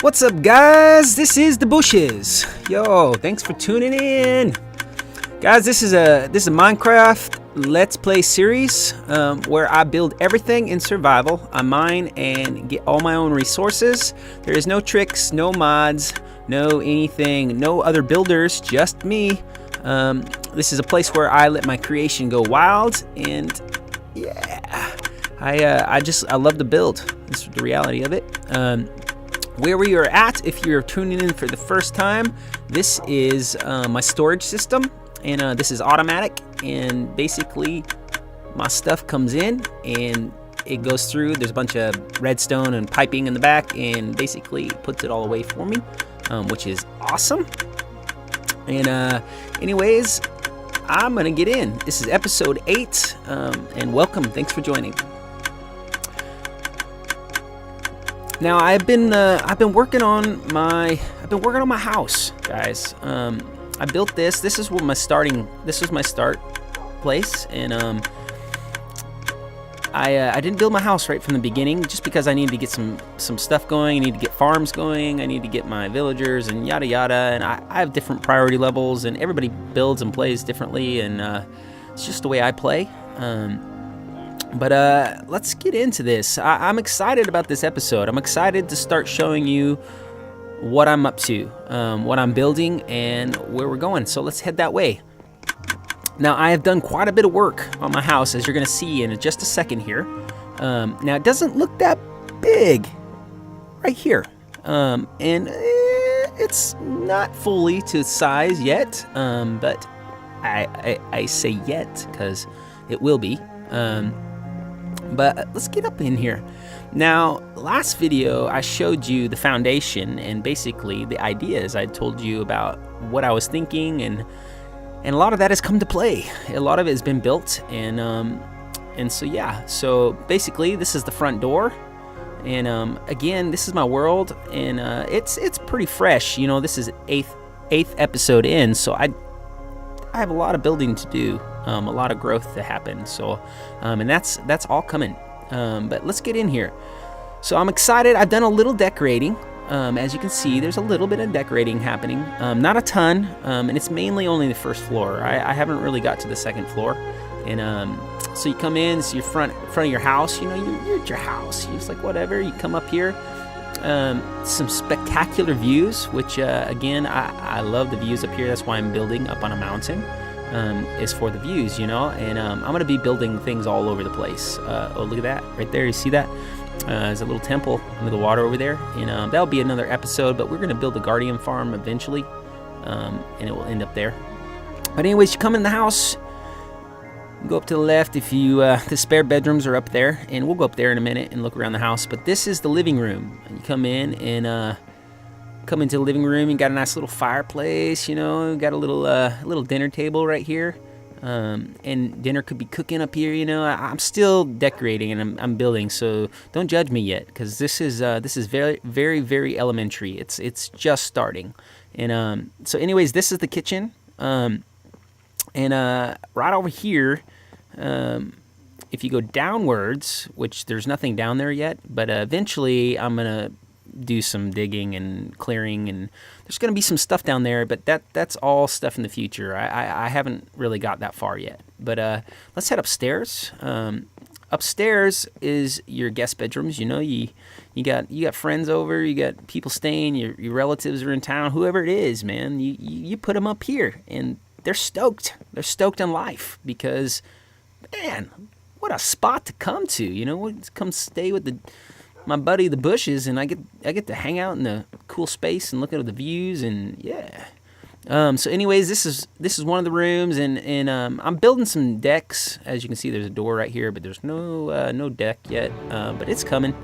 What's up, guys? This is the Bushes. Yo, thanks for tuning in, guys. This is a Minecraft Let's Play series where I build everything in survival. I mine and get all my own resources. There is no tricks, no mods, no anything, no other builders, just me. This is a place where I let my creation go wild, and yeah, I love to build. This is the reality of it. Where we are at, if you're tuning in for the first time, this is my storage system, and this is automatic, and basically my stuff comes in and it goes through. There's a bunch of redstone and piping in the back, and basically puts it all away for me, which is awesome. And anyways, I'm gonna get in. This is episode 8, and welcome. Thanks for joining. Now I've been working on my house, guys. I built this. This is my start place, and I didn't build my house right from the beginning just because I needed to get some stuff going. I need to get farms going. I need to get my villagers and yada yada. And I have different priority levels, and everybody builds and plays differently, and it's just the way I play. But let's get into this. I'm excited about this episode. I'm excited to start showing you what I'm up to, what I'm building, and where we're going. So let's head that way. Now, I have done quite a bit of work on my house, as you're going to see in just a second here. Now, it doesn't look that big right here. And it's not fully to size yet, but I say yet because it will be. But let's get up in here. Now, last video I showed you the foundation and basically the ideas. I told you about what I was thinking, and a lot of that has come to play. A lot of it has been built, and so yeah. So basically, this is the front door, and again, this is my world, and it's pretty fresh. You know, this is eighth episode in, so I have a lot of building to do. A lot of growth to happen, so and that's all coming, but let's get in here. So I'm excited. I've done a little decorating. As you can see, there's a little bit of decorating happening, not a ton, and it's mainly only the first floor. I haven't really got to the second floor, and so you come in, it's your front of your house. You know, you're at your house. You're just like, whatever. You come up here, some spectacular views, which again, I love the views up here. That's why I'm building up on a mountain. Is for the views, you know, and I'm gonna be building things all over the place. Oh, look at that right there. You see that? There's a little temple under the water over there, and that'll be another episode. But we're gonna build a guardian farm eventually, and it will end up there. But anyways, you come in the house, go up to the left. If you the spare bedrooms are up there, and we'll go up there in a minute and look around the house. But this is the living room. You come in and come into the living room. You got a nice little fireplace, you know. You got a little dinner table right here, and dinner could be cooking up here. You know, I'm still decorating and I'm building, so don't judge me yet, because this is very very very elementary. It's just starting, and so anyways, this is the kitchen, and right over here. If you go downwards, which there's nothing down there yet, but eventually I'm gonna do some digging and clearing, and there's going to be some stuff down there, but that's all stuff in the future. I haven't really got that far yet, but let's head upstairs. Upstairs is your guest bedrooms. You know, you got friends over, you got people staying, your relatives are in town, whoever it is, man. You put them up here, and they're stoked. They're stoked on life, because man, what a spot to come to. You know, come stay with my buddy the Bushes, and I get to hang out in the cool space and look at the views, and yeah. So anyways, this is one of the rooms, and I'm building some decks. As you can see, there's a door right here, but there's no deck yet, but it's coming.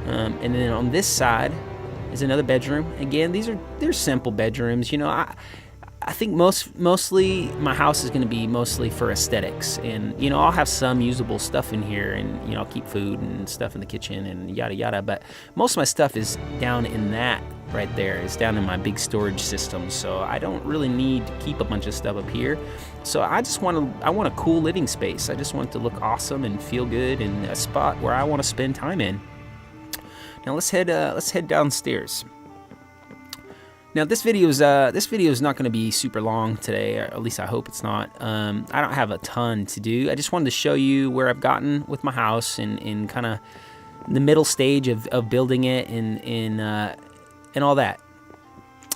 And then on this side is another bedroom. Again, they're simple bedrooms. You know, I think mostly my house is going to be mostly for aesthetics, and you know, I'll have some usable stuff in here, and you know, I'll keep food and stuff in the kitchen and yada yada, but most of my stuff is down in that right there. It's down in my big storage system, so I don't really need to keep a bunch of stuff up here. So I want a cool living space. I just want it to look awesome and feel good, and a spot where I want to spend time in. Now let's head downstairs. Now this video is not going to be super long today, or at least I hope it's not. I don't have a ton to do. I just wanted to show you where I've gotten with my house and in kind of the middle stage of building it and all that.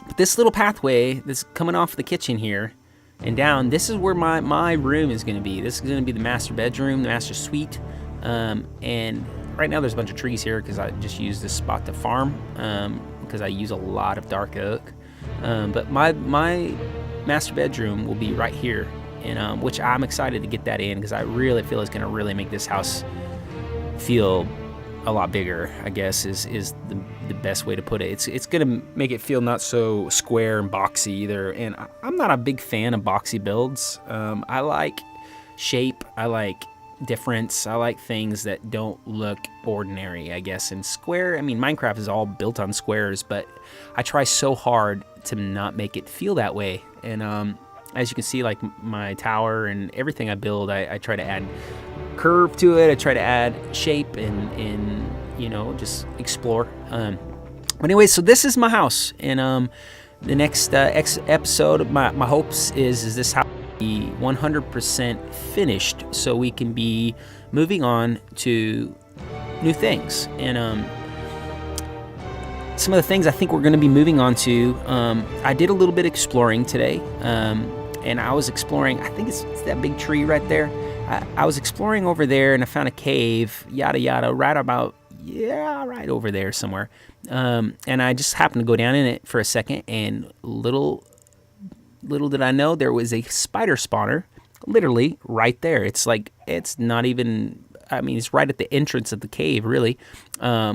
But this little pathway that's coming off the kitchen here and down, this is where my room is going to be. This is going to be the master bedroom, the master suite. And right now there's a bunch of trees here because I just use this spot to farm. Because I use a lot of dark oak, but my master bedroom will be right here, and which I'm excited to get that in because I really feel it's going to really make this house feel a lot bigger, I guess is the best way to put it. It's going to make it feel not so square and boxy either, and I'm not a big fan of boxy builds. I like shape, I like difference. I like things that don't look ordinary, I guess. And square, I mean, Minecraft is all built on squares, but I try so hard to not make it feel that way. And as you can see, like my tower and everything I build, I try to add curve to it. I try to add shape and you know, just explore. But anyway, so this is my house. And the next episode, my hopes is this house be 100% finished so we can be moving on to new things. And some of the things I think we're going to be moving on to, I did a little bit exploring today, and I was exploring, I think it's that big tree right there. I was exploring over there and I found a cave, yada yada, right over there somewhere. And I just happened to go down in it for a second, and little did I know there was a spider spawner literally right there. It's like, it's not even, I mean, it's right at the entrance of the cave, really,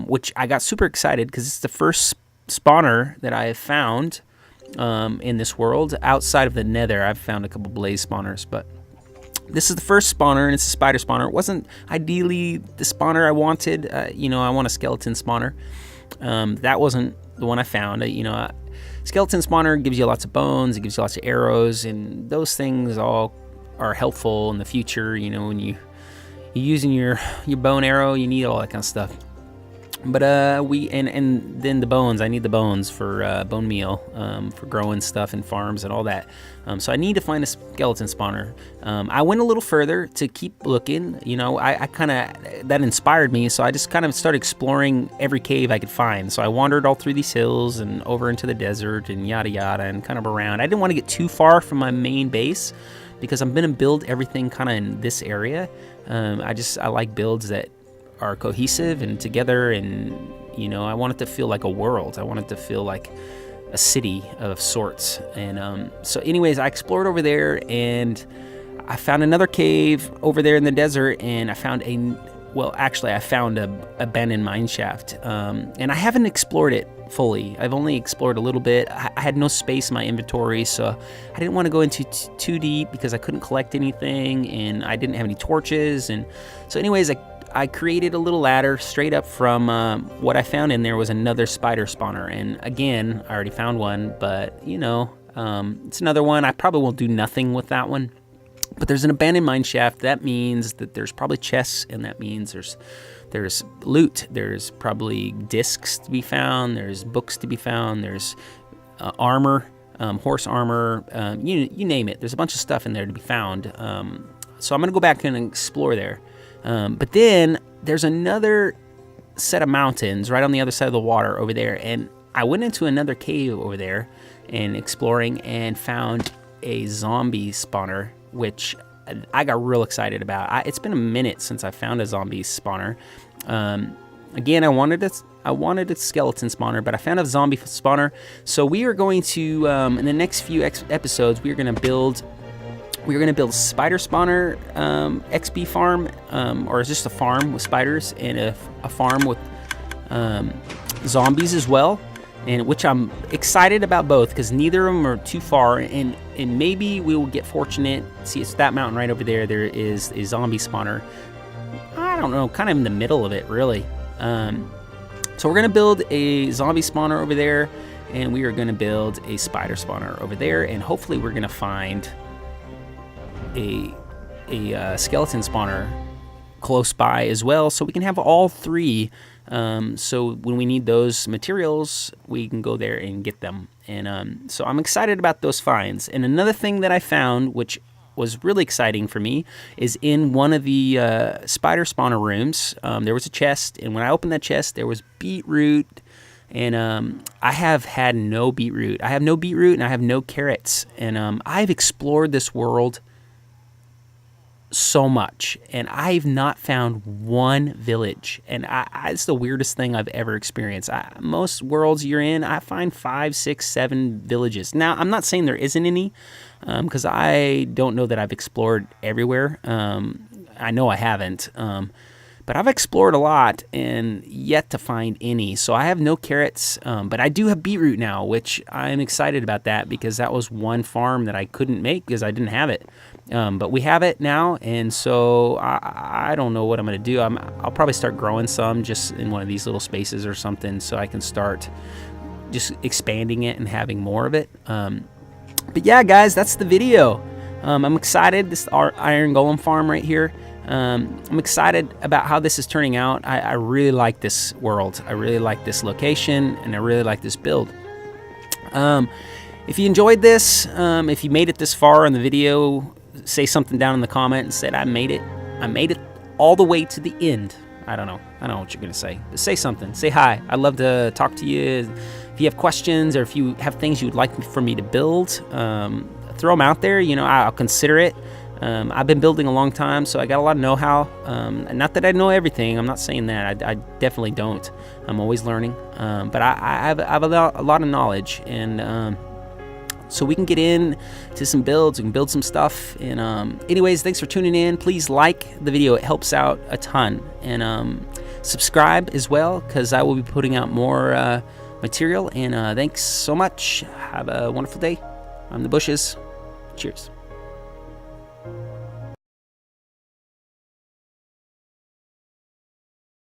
which I got super excited because it's the first spawner that I have found in this world outside of the nether. I've found a couple blaze spawners, but this is the first spawner, and it's a spider spawner. It wasn't ideally the spawner I wanted. You know, I want a skeleton spawner. That wasn't the one I found. Skeleton spawner gives you lots of bones, it gives you lots of arrows, and those things all are helpful in the future. You know, when you're using your bone arrow, you need all that kind of stuff. But and then the bones, I need the bones for bone meal, for growing stuff in farms and all that. So I need to find a skeleton spawner. I went a little further to keep looking. You know, I kind of, that inspired me, so I just kind of started exploring every cave I could find. So I wandered all through these hills and over into the desert and yada yada and kind of around. I didn't want to get too far from my main base because I'm gonna build everything kind of in this area. I like builds that are cohesive and together, and you know, I want it to feel like a world. I want it to feel like a city of sorts. And so anyways, I explored over there and I found another cave over there in the desert, and I found I found a abandoned mine shaft, and I haven't explored it fully. I've only explored a little bit. I had no space in my inventory, so I didn't want to go into too deep because I couldn't collect anything and I didn't have any torches. And so anyways, I created a little ladder straight up from what I found in there was another spider spawner. And again, I already found one, but you know, it's another one. I probably won't do nothing with that one. But there's an abandoned mine shaft. That means that there's probably chests, and that means there's loot. There's probably discs to be found. There's books to be found. There's armor, horse armor, you name it. There's a bunch of stuff in there to be found. So I'm gonna go back and explore there. But then there's another set of mountains right on the other side of the water over there, and I went into another cave over there and exploring and found a zombie spawner, which I got real excited about. It's been a minute since I found a zombie spawner. Again, I wanted a skeleton spawner, but I found a zombie spawner. So we are going to, in the next few episodes, we're going to build a spider spawner XP farm, or just a farm with spiders, and a farm with zombies as well, and which I'm excited about both because neither of them are too far, and maybe we will get fortunate. See, it's that mountain right over there. There is a zombie spawner. I don't know, kind of in the middle of it, really. So we're gonna build a zombie spawner over there, and we are gonna build a spider spawner over there, and hopefully we're gonna find a skeleton spawner close by as well, so we can have all three. So when we need those materials, we can go there and get them. So I'm excited about those finds. And another thing that I found, which was really exciting for me, is in one of the spider spawner rooms, there was a chest, and when I opened that chest, there was beetroot, and I have had no beetroot. I have no beetroot, and I have no carrots, and I've explored this world so much, and I've not found one village, and it's the weirdest thing I've ever experienced. Most worlds you're in, I find 5, 6, 7 villages. Now, I'm not saying there isn't any, because I don't know that I've explored everywhere. I know I haven't, but I've explored a lot and yet to find any. So I have no carrots, but I do have beetroot now, which I'm excited about that, because that was one farm that I couldn't make because I didn't have it. But we have it now, and so I don't know what I'm going to do. I'll probably start growing some just in one of these little spaces or something, so I can start just expanding it and having more of it. But yeah, guys, that's the video. I'm excited. This is our iron golem farm right here. I'm excited about how this is turning out. I really like this world. I really like this location, and I really like this build. If you enjoyed this, if you made it this far in the video, say something down in the comment and said, I made it all the way to the end. I don't know what you're gonna say, but say something. Say hi. I'd love to talk to you. If you have questions, or if you have things you would like for me to build, throw them out there. I'll consider it. I've been building a long time, so I got a lot of know-how. Not that I know everything. I'm not saying that. I definitely don't. I'm always learning. But I have a lot of knowledge, and so we can get in to some builds. We can build some stuff. And anyways, thanks for tuning in. Please like the video. It helps out a ton. And subscribe as well, because I will be putting out more material. And thanks so much. Have a wonderful day. I'm the Bushes. Cheers.